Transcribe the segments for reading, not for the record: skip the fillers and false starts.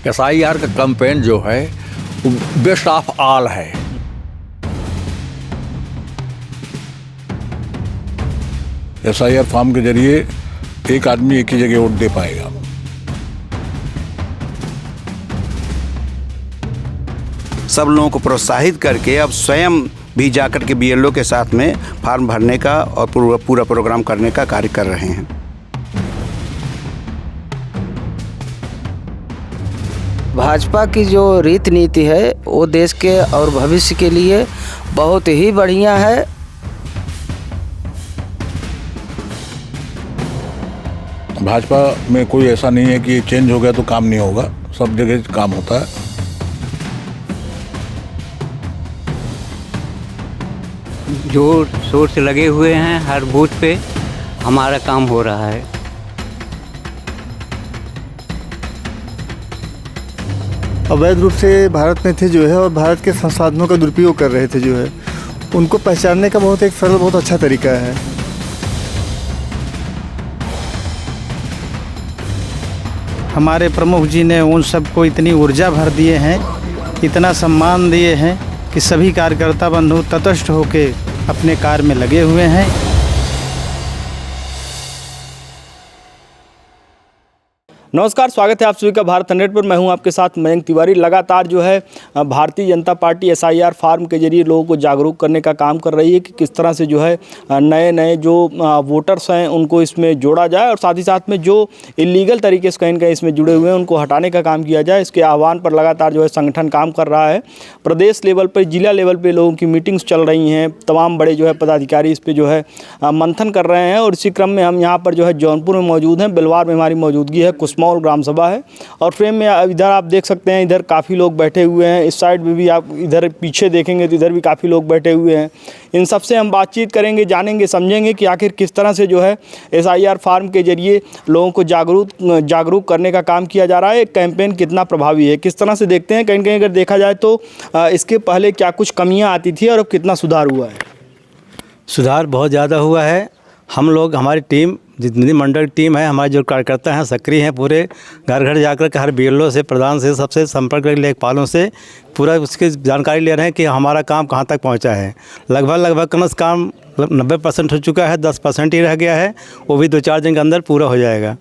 SIR का campaign जो है वो बेस्ट ऑफ ऑल है। SIR फॉर्म के जरिए एक आदमी एक ही जगह वोट दे पाएगा। सब लोगों को प्रोत्साहित करके अब स्वयं भी जाकर के BLO के साथ में फॉर्म भरने का और पूरा प्रोग्राम करने का कार्य कर रहे हैं। भाजपा की जो रीति नीति है वो देश के और भविष्य के लिए बहुत ही बढ़िया है। भाजपा में कोई ऐसा नहीं है कि चेंज हो गया तो काम नहीं होगा, सब जगह काम होता है। जोर शोर से लगे हुए हैं, हर बूथ पे हमारा काम हो रहा है। अवैध रूप से भारत में थे जो है और भारत के संसाधनों का दुरुपयोग कर रहे थे जो है, उनको पहचानने का बहुत एक सरल बहुत अच्छा तरीका है। हमारे प्रमुख जी ने उन सबको इतनी ऊर्जा भर दिए हैं, इतना सम्मान दिए हैं कि सभी कार्यकर्ता बंधु तटस्थ होकर अपने कार्य में लगे हुए हैं। नमस्कार, स्वागत है आप सभी का भारत 100 पर। मैं हूं आपके साथ मयंक तिवारी। लगातार जो है Bharatiya Janata party SIR form के जरिए लोगों को जागरूक करने का काम कर रही है कि किस तरह से जो है नए नए जो वोटर्स हैं उनको इसमें जोड़ा जाए और साथ ही साथ में जो इलीगल तरीके से कहीं न कहीं इसमें जुड़े हुए हैं उनको हटाने का काम किया जाए। इसके आह्वान पर लगातार जो है संगठन काम कर रहा है। प्रदेश लेवल पर, जिला लेवल पर लोगों की मीटिंग्स चल रही हैं। तमाम बड़े जो है पदाधिकारी इस पर जो है मंथन कर रहे हैं और इसी क्रम में हम यहाँ पर जो है जौनपुर में मौजूद हैं। बिलवार में हमारी मौजूदगी है, कुसमौल ग्राम सभा है और फ्रेम में इधर आप देख सकते हैं, इधर काफ़ी लोग बैठे हुए हैं। इस साइड में भी आप इधर पीछे देखेंगे तो इधर भी काफ़ी लोग बैठे हुए हैं। इन सब से हम बातचीत करेंगे, जानेंगे, समझेंगे कि आखिर किस तरह से जो है SIR फॉर्म के जरिए लोगों को जागरूक करने का काम किया जा रहा है। एक कैंपेन कितना प्रभावी है, किस तरह से देखते हैं। कहीं कहीं अगर देखा जाए तो इसके पहले क्या कुछ कमियाँ आती थी और अब कितना सुधार हुआ है। सुधार बहुत ज़्यादा हुआ है। हम लोग, हमारी टीम, जितनी मंडल टीम है, हमारे जो कार्यकर्ता हैं सक्रिय हैं, पूरे घर घर जाकर के हर BLO से, प्रधान से, सबसे संपर्क लेखपालों से पूरा उसकी जानकारी ले रहे हैं कि हमारा काम कहाँ तक पहुँचा है। लगभग कम से कम 90% हो चुका है, 10% ही रह गया है, वो भी 2-4 दिन के अंदर पूरा हो जाएगा।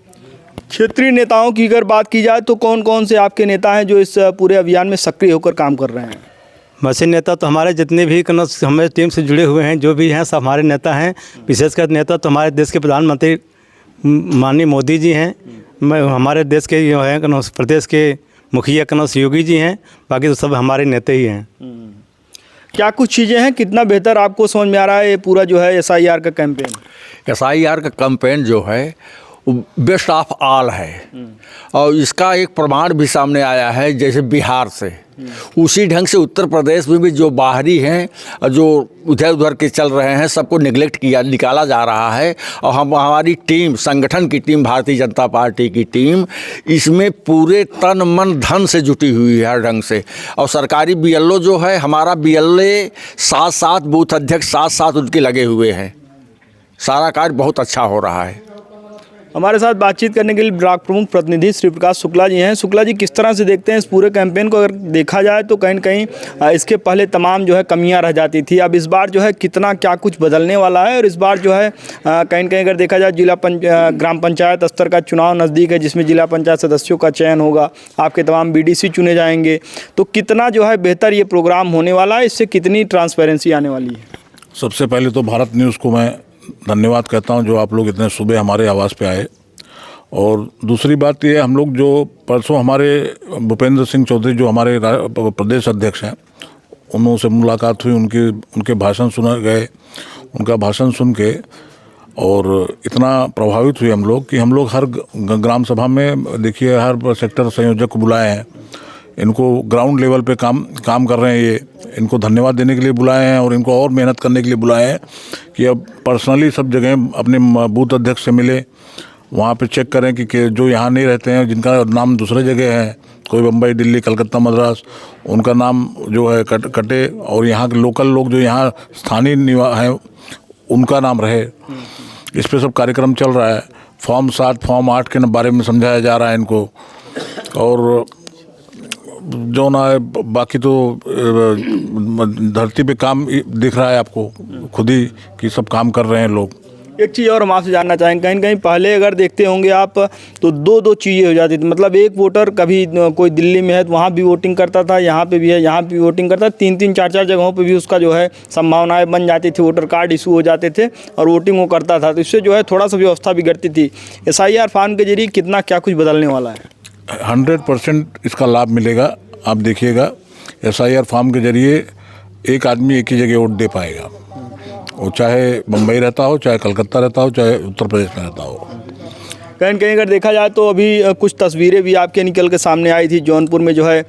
क्षेत्रीय नेताओं की अगर बात की जाए तो कौन कौन से आपके नेता हैं जो इस पूरे अभियान में सक्रिय होकर काम कर रहे हैं? मसीह नेता तो हमारे जितने भी हमारे टीम से जुड़े हुए हैं, जो भी हैं, सब हमारे नेता हैं। विशेषकर नेता तो हमारे देश के प्रधानमंत्री माननीय मोदी जी हैं। हमारे देश के जो हैं प्रदेश के मुखिया योगी जी हैं। बाकी तो सब हमारे नेता ही हैं। क्या कुछ चीज़ें हैं, कितना बेहतर आपको समझ में आ रहा है ये पूरा जो है SIR का कैंपेन? SIR का कैंपेन जो है बेस्ट ऑफ ऑल है और इसका एक प्रमाण भी सामने आया है। जैसे बिहार से, उसी ढंग से उत्तर प्रदेश में भी जो बाहरी हैं, जो उधर उधर के चल रहे हैं, सबको निगलेक्ट किया, निकाला जा रहा है। और हमारी टीम, संगठन की टीम, भारतीय जनता पार्टी की टीम इसमें पूरे तन मन धन से जुटी हुई है हर ढंग से। और सरकारी BLO जो है, हमारा BLA साथ बूथ अध्यक्ष साथ उनके लगे हुए हैं। सारा कार्य बहुत अच्छा हो रहा है। हमारे साथ बातचीत करने के लिए ब्लॉक प्रमुख प्रतिनिधि श्री प्रकाश शुक्ला जी हैं। शुक्ला जी, किस तरह से देखते हैं इस पूरे कैंपेन को? अगर देखा जाए तो कहीं न कहीं इसके पहले तमाम जो है कमियां रह जाती थी, अब इस बार जो है कितना क्या कुछ बदलने वाला है और इस बार जो है कहीं न कहीं अगर देखा जाए ग्राम पंचायत स्तर का चुनाव नज़दीक है, जिसमें जिला पंचायत सदस्यों का चयन होगा, आपके तमाम BDC चुने जाएंगे, तो कितना जो है बेहतर ये प्रोग्राम होने वाला है, इससे कितनी ट्रांसपेरेंसी आने वाली है? सबसे पहले तो भारत न्यूज़ को मैं धन्यवाद कहता हूं, जो आप लोग इतने सुबह हमारे आवास पे आए। और दूसरी बात ये, हम लोग जो परसों हमारे भूपेंद्र सिंह चौधरी जो हमारे प्रदेश अध्यक्ष हैं, उनसे मुलाकात हुई, उनके भाषण सुने गए। उनका भाषण सुन के और इतना प्रभावित हुए हम लोग कि हम लोग हर ग्राम सभा में, देखिए, हर सेक्टर संयोजक को बुलाए हैं। इनको ग्राउंड लेवल पे काम कर रहे हैं। ये इनको धन्यवाद देने के लिए बुलाए हैं और इनको और मेहनत करने के लिए बुलाए हैं कि अब पर्सनली सब जगह अपने बूथ अध्यक्ष से मिले, वहाँ पे चेक करें कि जो यहाँ नहीं रहते हैं, जिनका नाम दूसरे जगह है, कोई बम्बई, दिल्ली, कलकत्ता, मद्रास, उनका नाम जो है कटे और यहाँ के लोकल लोग जो यहाँ स्थानीय निवासी हैं उनका नाम रहे। इस पे सब कार्यक्रम चल रहा है। फॉर्म 7, फॉर्म 8 के बारे में समझाया जा रहा है इनको। और जो ना है बाकी तो धरती पे काम दिख रहा है आपको खुद ही कि सब काम कर रहे हैं लोग। एक चीज़ और हम आपसे जानना चाहेंगे, कहीं कहीं पहले अगर देखते होंगे आप तो दो चीज़ें हो जाती थी, मतलब एक वोटर कभी कोई दिल्ली में है तो वहाँ भी वोटिंग करता था, यहाँ पे भी है यहाँ भी वोटिंग करता, 3-3 4-4 जगहों पे भी उसका जो है संभावनाएं बन जाती थी, वोटर कार्ड इशू हो जाते थे और वोटिंग वो करता था, तो इससे जो है थोड़ा सा व्यवस्था बिगड़ती थी। SIR फॉर्म के जरिए कितना क्या कुछ बदलने वाला है? 100% इसका लाभ मिलेगा। आप देखिएगा SIR फॉर्म के जरिए एक आदमी एक ही जगह वोट दे पाएगा, वो चाहे मुंबई रहता हो, चाहे कलकत्ता रहता हो, चाहे उत्तर प्रदेश में रहता हो। कहीं कहीं अगर देखा जाए तो अभी कुछ तस्वीरें भी आपके निकल के सामने आई थी। जौनपुर में जो है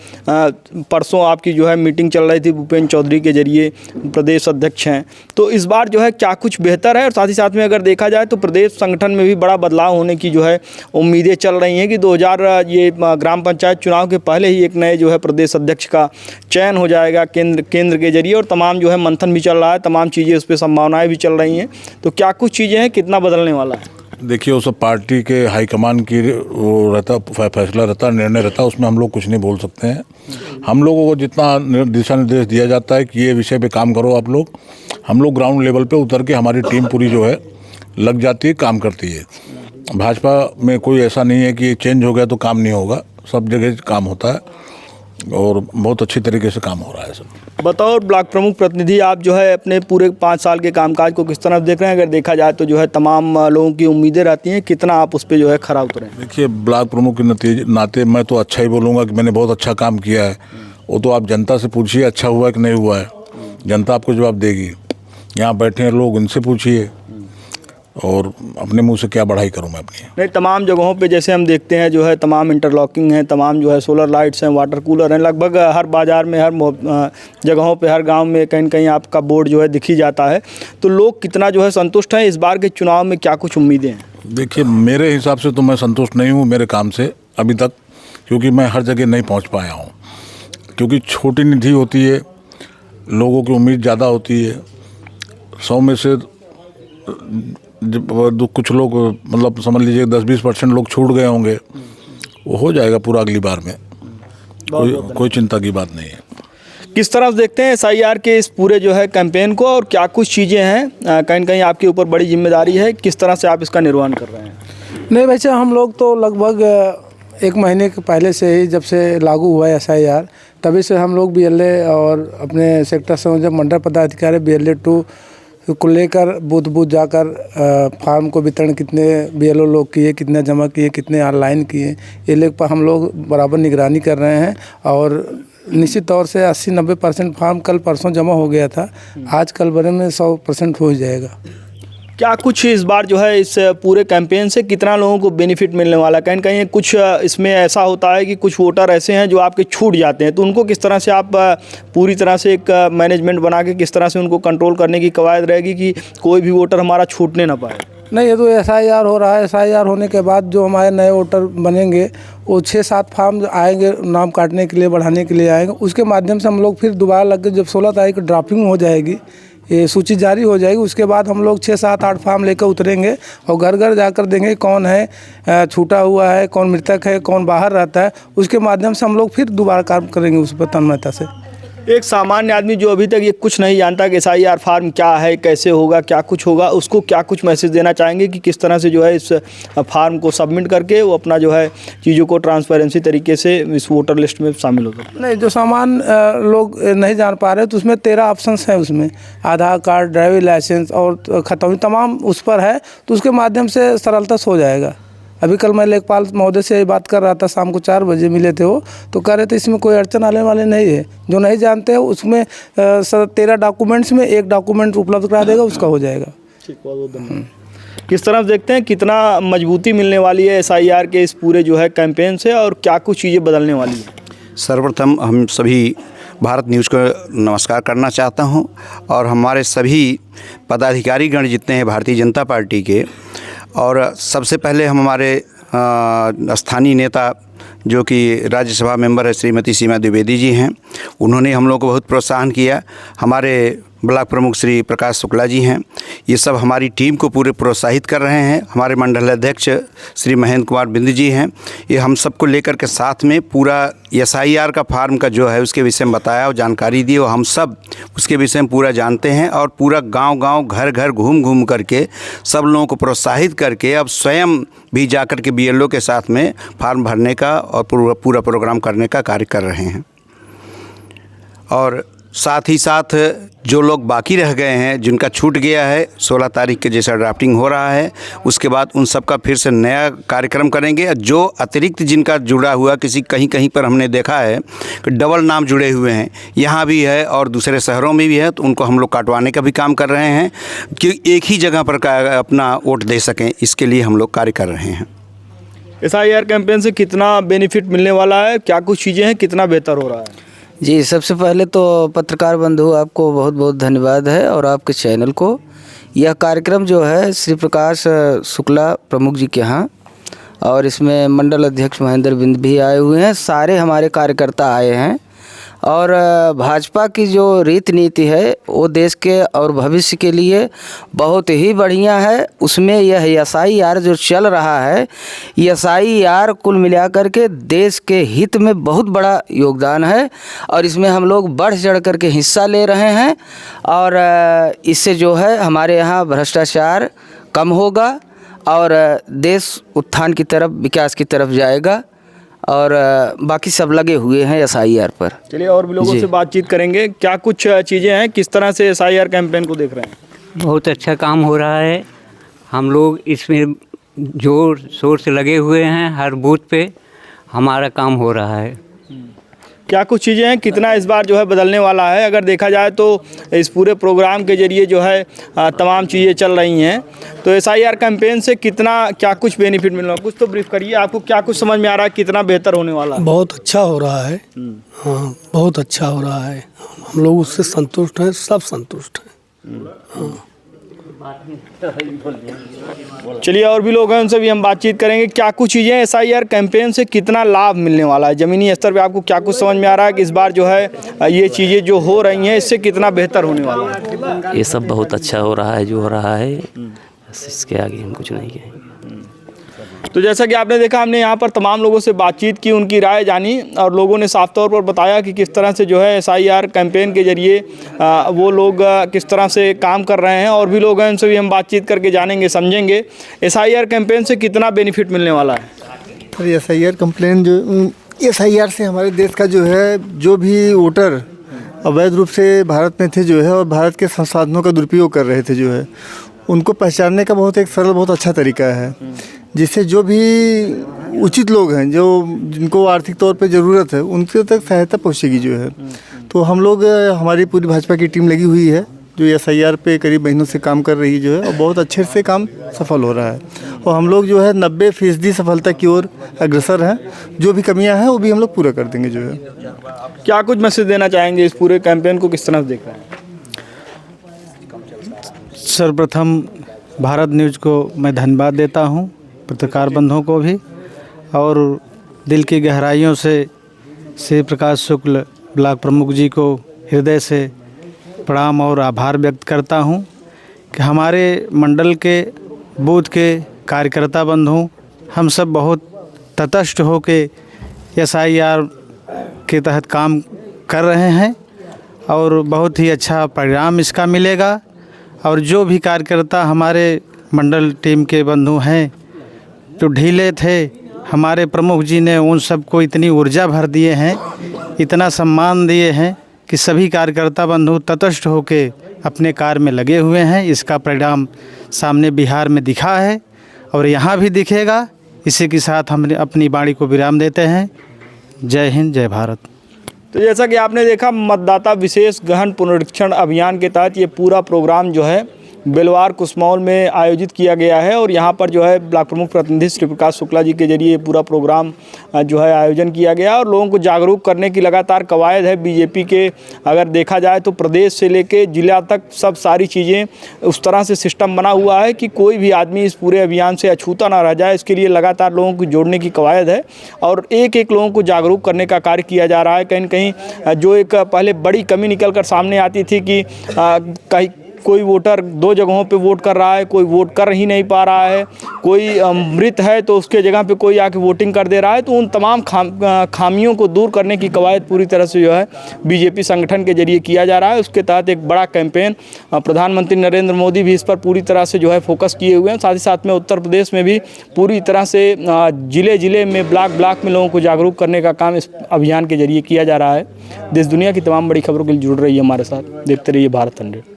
परसों आपकी जो है मीटिंग चल रही थी, भूपेंद्र चौधरी के जरिए प्रदेश अध्यक्ष हैं, तो इस बार जो है क्या कुछ बेहतर है? और साथ ही साथ में अगर देखा जाए तो प्रदेश संगठन में भी बड़ा बदलाव होने की जो है उम्मीदें चल रही हैं कि 2000 ये ग्राम पंचायत चुनाव के पहले ही एक नए जो है प्रदेश अध्यक्ष का चयन हो जाएगा केंद्र के जरिए, और तमाम जो है मंथन भी चल रहा है, तमाम चीज़ें उस पर संभावनाएँ भी चल रही हैं, तो क्या कुछ चीज़ें हैं, कितना बदलने वाला है? देखिए वो सब पार्टी के हाईकमान की वो रहता फैसला रहता, निर्णय रहता, उसमें हम लोग कुछ नहीं बोल सकते हैं। हम लोगों को जितना दिशा निर्देश दिया जाता है कि ये विषय पे काम करो आप लोग, हम लोग ग्राउंड लेवल पे उतर के हमारी टीम पूरी जो है लग जाती है, काम करती है। भाजपा में कोई ऐसा नहीं है कि चेंज हो गया तो काम नहीं होगा, सब जगह काम होता है और बहुत अच्छी तरीके से काम हो रहा है सब। बतौर ब्लॉक प्रमुख प्रतिनिधि आप जो है अपने पूरे 5 साल के कामकाज को किस तरह देख रहे हैं? अगर देखा जाए तो जो है तमाम लोगों की उम्मीदें रहती हैं, कितना आप उस पर जो है खरा उतरे? देखिए ब्लॉक प्रमुख के नाते मैं तो अच्छा ही बोलूँगा कि मैंने बहुत अच्छा काम किया है। वो तो आप जनता से पूछिए अच्छा हुआ कि नहीं हुआ है, जनता आपको जवाब देगी। यहाँ बैठे हैं लोग, उनसे पूछिए, और अपने मुंह से क्या बढ़ाई करूं मैं अपनी? नहीं, तमाम जगहों पे जैसे हम देखते हैं जो है तमाम इंटरलॉकिंग है, तमाम जो है सोलर लाइट्स हैं, वाटर कूलर हैं, लगभग हर बाज़ार में, हर जगहों पे, हर गांव में कहीं कहीं आपका बोर्ड जो है दिख ही जाता है, तो लोग कितना जो है संतुष्ट हैं? इस बार के चुनाव में क्या कुछ उम्मीदें हैं? देखिए मेरे हिसाब से तो मैं संतुष्ट नहीं हूँ मेरे काम से अभी तक, क्योंकि मैं हर जगह नहीं पहुँच पाया हूँ, क्योंकि छोटी निधि होती है, लोगों की उम्मीद ज़्यादा होती है। 100 में से कुछ लोग मतलब समझ लीजिए 10-20% लोग छूट गए होंगे, वो हो जाएगा पूरा अगली बार में, कोई चिंता की बात नहीं है। किस तरह से देखते हैं SIR के इस पूरे जो है कैंपेन को, और क्या कुछ चीज़ें हैं कहीं कहीं आपके ऊपर बड़ी जिम्मेदारी है, किस तरह से आप इसका निर्वहन कर रहे हैं? नहीं वैसे हम लोग तो लगभग 1 महीने के पहले से ही, जब से लागू हुआ है SIR, तभी से हम लोग BLA और अपने सेक्टर संयोजक मंडल पदाधिकारी BLA 2 को लेकर बूथ जाकर फार्म को वितरण कितने BLO लोग किए, कितने जमा किए, कितने ऑनलाइन किए, ये लेकर पर हम लोग बराबर निगरानी कर रहे हैं। और निश्चित तौर से 80-90% फार्म कल परसों जमा हो गया था, आज कल बड़े में 100% हो जाएगा। क्या कुछ इस बार जो है इस पूरे कैंपेन से कितना लोगों को बेनिफिट मिलने वाला? कहीं कहीं कुछ इसमें ऐसा होता है कि कुछ वोटर ऐसे हैं जो आपके छूट जाते हैं, तो उनको किस तरह से आप पूरी तरह से एक मैनेजमेंट बना के किस तरह से उनको कंट्रोल करने की कवायद रहेगी कि कोई भी वोटर हमारा छूटने ना पाए? नहीं, ये तो SIR हो रहा है। SIR होने के बाद जो हमारे नए वोटर बनेंगे वो 6-7 फार्म आएंगे, नाम काटने के लिए, बढ़ाने के लिए आएंगे, उसके माध्यम से हम लोग फिर दोबारा लग के, जब 16 तारीख को ड्राफ्टिंग हो जाएगी, ये सूची जारी हो जाएगी, उसके बाद हम लोग 6-7-8 फार्म लेकर उतरेंगे और घर घर जाकर देंगे कौन है छूटा हुआ है, कौन मृतक है, कौन बाहर रहता है, उसके माध्यम से हम लोग फिर दोबारा काम करेंगे उस पर तन्मयता से। एक सामान्य आदमी जो अभी तक ये कुछ नहीं जानता कि SIR फार्म क्या है, कैसे होगा, क्या कुछ होगा, उसको क्या कुछ मैसेज देना चाहेंगे कि किस तरह से जो है इस फार्म को सबमिट करके वो अपना जो है चीज़ों को ट्रांसपेरेंसी तरीके से इस वोटर लिस्ट में शामिल हो सकते? नहीं, जो सामान लोग नहीं जान पा रहे तो उसमें 13 ऑप्शंस हैं, उसमें आधार कार्ड, ड्राइविंग लाइसेंस और खतौनी तमाम उस पर है, तो उसके माध्यम से सरलता से हो जाएगा। अभी कल मैं लेखपाल महोदय से बात कर रहा था, शाम को 4 बजे मिले थे, वो तो कह रहे थे इसमें कोई अड़चन आने वाले नहीं है, जो नहीं जानते हैं उसमें 13 डॉक्यूमेंट्स में 1 डॉक्यूमेंट उपलब्ध करा देगा, उसका हो जाएगा। ठीक, बहुत धन्यवाद। किस तरह देखते हैं कितना मजबूती मिलने वाली है SIR के इस पूरे जो है कैंपेन से, और क्या कुछ चीज़ें बदलने वाली हैं? सर्वप्रथम हम सभी भारत न्यूज़ को नमस्कार करना चाहता हूं, और हमारे सभी पदाधिकारीगण जितने हैं भारतीय जनता पार्टी के, और सबसे पहले हम हमारे स्थानीय नेता जो कि राज्यसभा मेंबर है श्रीमती सीमा द्विवेदी जी हैं, उन्होंने हम लोग को बहुत प्रोत्साहन किया। हमारे ब्लॉक प्रमुख श्री प्रकाश शुक्ला जी हैं, ये सब हमारी टीम को पूरे प्रोत्साहित कर रहे हैं। हमारे मंडल अध्यक्ष श्री महेंद्र कुमार बिंद जी हैं, ये हम सबको लेकर के साथ में पूरा SIR का फार्म का जो है उसके विषय में बताया और जानकारी दी, और हम सब उसके विषय में पूरा जानते हैं और पूरा गांव-गांव घर-घर घूम करके सब लोगों को प्रोत्साहित करके अब स्वयं भी जाकर के BLO के साथ में फार्म भरने का और पूरा प्रोग्राम करने का कार्य कर रहे हैं। और साथ ही साथ जो लोग बाकी रह गए हैं, जिनका छूट गया है, 16 तारीख के जैसा ड्राफ्टिंग हो रहा है, उसके बाद उन सब का फिर से नया कार्यक्रम करेंगे। जो अतिरिक्त जिनका जुड़ा हुआ कहीं पर हमने देखा है कि डबल नाम जुड़े हुए हैं, यहाँ भी है और दूसरे शहरों में भी है, तो उनको हम लोग काटवाने का भी काम कर रहे हैं कि एक ही जगह पर अपना वोट दे सकें, इसके लिए हम लोग कार्य कर रहे हैं। SIR कैंपेन से कितना बेनिफिट मिलने वाला है, क्या कुछ चीज़ें हैं, कितना बेहतर हो रहा है? जी, सबसे पहले तो पत्रकार बंधु आपको बहुत बहुत धन्यवाद है और आपके चैनल को। यह कार्यक्रम जो है श्री प्रकाश शुक्ला प्रमुख जी के यहाँ, और इसमें मंडल अध्यक्ष महेंद्र बिंद भी आए हुए हैं, सारे हमारे कार्यकर्ता आए हैं। और भाजपा की जो रीति नीति है वो देश के और भविष्य के लिए बहुत ही बढ़िया है। उसमें यह SIR जो चल रहा है, SIR कुल मिलाकर के देश के हित में बहुत बड़ा योगदान है, और इसमें हम लोग बढ़ चढ़ कर के हिस्सा ले रहे हैं। और इससे जो है हमारे यहाँ भ्रष्टाचार कम होगा और देश उत्थान की तरफ, विकास की तरफ जाएगा, और बाकी सब लगे हुए हैं SIR पर। चलिए और भी लोगों से बातचीत करेंगे, क्या कुछ चीज़ें हैं, किस तरह से SIR कैंपेन को देख रहे हैं? बहुत अच्छा काम हो रहा है, हम लोग इसमें जोर शोर से लगे हुए हैं, हर बूथ पे हमारा काम हो रहा है। क्या कुछ चीज़ें हैं, कितना इस बार जो है बदलने वाला है? अगर देखा जाए तो इस पूरे प्रोग्राम के जरिए जो है तमाम चीज़ें चल रही हैं, तो SIR कैंपेन से कितना क्या कुछ बेनिफिट मिल रहा है, कुछ तो ब्रीफ करिए। आपको क्या कुछ समझ में आ रहा है, कितना बेहतर होने वाला है? बहुत अच्छा हो रहा है। हाँ, बहुत अच्छा हो रहा है, हम लोग उससे संतुष्ट हैं, सब संतुष्ट हैं। हाँ। चलिए और भी लोग हैं, उनसे भी हम बातचीत करेंगे। क्या कुछ चीज़ें SIR कैंपेन से कितना लाभ मिलने वाला है, ज़मीनी स्तर पे आपको क्या कुछ समझ में आ रहा है कि इस बार जो है ये चीज़ें जो हो रही हैं इससे कितना बेहतर होने वाला है? ये सब बहुत अच्छा हो रहा है जो हो रहा है, बस इसके आगे हम कुछ नहीं कहेंगे। तो जैसा कि आपने देखा, हमने यहाँ पर तमाम लोगों से बातचीत की, उनकी राय जानी, और लोगों ने साफ तौर पर बताया कि किस तरह से जो है SIR कैंपेन के जरिए वो लोग किस तरह से काम कर रहे हैं। और भी लोग हैं, उनसे भी हम बातचीत करके जानेंगे, समझेंगे SIR कैंपेन से कितना बेनिफिट मिलने वाला है। सर, SIR कंप्लेन जो SIR से हमारे देश का जो है, जो भी वोटर अवैध रूप से भारत में थे जो है और भारत के संसाधनों का दुरुपयोग कर रहे थे जो है, उनको पहचानने का बहुत एक सरल, बहुत अच्छा तरीका है, जिससे जो भी उचित लोग हैं, जो जिनको आर्थिक तौर पे ज़रूरत है, उनके तक सहायता पहुंचेगी जो है। तो हम लोग, हमारी पूरी भाजपा की टीम लगी हुई है जो SIR पे करीब महीनों से काम कर रही है जो है, और बहुत अच्छे से काम सफल हो रहा है। और हम लोग जो है 90% सफलता की ओर अग्रसर हैं। जो भी कमियां हैं वो भी हम लोग पूरा कर देंगे जो है। क्या कुछ मैसेज देना चाहेंगे, इस पूरे कैंपेन को किस तरह से देख रहे हैं? सर्वप्रथम भारत न्यूज़ को मैं धन्यवाद देता हूं, पत्रकार बंधुओं को भी, और दिल की गहराइयों से श्री प्रकाश शुक्ल ब्लॉक प्रमुख जी को हृदय से प्रणाम और आभार व्यक्त करता हूं कि हमारे मंडल के बूथ के कार्यकर्ता बंधु हम सब बहुत तटस्थ होके SIR के तहत काम कर रहे हैं, और बहुत ही अच्छा परिणाम इसका मिलेगा। और जो भी कार्यकर्ता हमारे मंडल टीम के बंधु हैं जो ढीले थे, हमारे प्रमुख जी ने उन सबको इतनी ऊर्जा भर दिए हैं, इतना सम्मान दिए हैं कि सभी कार्यकर्ता बंधु तटस्थ होके अपने कार्य में लगे हुए हैं। इसका परिणाम सामने बिहार में दिखा है और यहाँ भी दिखेगा। इसी के साथ हम अपनी वाणी को विराम देते हैं। जय हिंद, जय भारत। तो जैसा कि आपने देखा, मतदाता विशेष गहन पुनरीक्षण अभियान के तहत ये पूरा प्रोग्राम जो है बेलवार कुसमौल में आयोजित किया गया है और यहाँ पर जो है ब्लॉक प्रमुख प्रतिनिधि श्री प्रकाश शुक्ला जी के जरिए पूरा प्रोग्राम जो है आयोजन किया गया और लोगों को जागरूक करने की लगातार कवायद है। बीजेपी के अगर देखा जाए तो प्रदेश से लेके जिला तक सब सारी चीज़ें उस तरह से सिस्टम बना हुआ है कि कोई भी आदमी इस पूरे अभियान से अछूता ना रह जाए। इसके लिए लगातार लोगों को जोड़ने की कवायद है और एक एक लोगों को जागरूक करने का कार्य किया जा रहा है। कहीं न कहीं जो एक पहले बड़ी कमी निकल कर सामने आती थी कि कहीं कोई वोटर 2 जगहों पे वोट कर रहा है, कोई वोट कर ही नहीं पा रहा है, कोई मृत है तो उसके जगह पे कोई आके वोटिंग कर दे रहा है। तो उन तमाम खामियों को दूर करने की कवायद पूरी तरह से जो है बीजेपी संगठन के जरिए किया जा रहा है। उसके तहत एक बड़ा कैंपेन प्रधानमंत्री नरेंद्र मोदी भी इस पर पूरी तरह से जो है फोकस किए हुए हैं। साथ ही साथ में उत्तर प्रदेश में भी पूरी तरह से ज़िले ज़िले में ब्लॉक में लोगों को जागरूक करने का काम इस अभियान के जरिए किया जा रहा है। देश दुनिया की तमाम बड़ी खबरों के लिए जुड़ रही है हमारे साथ। देखते रहिए भारत 100।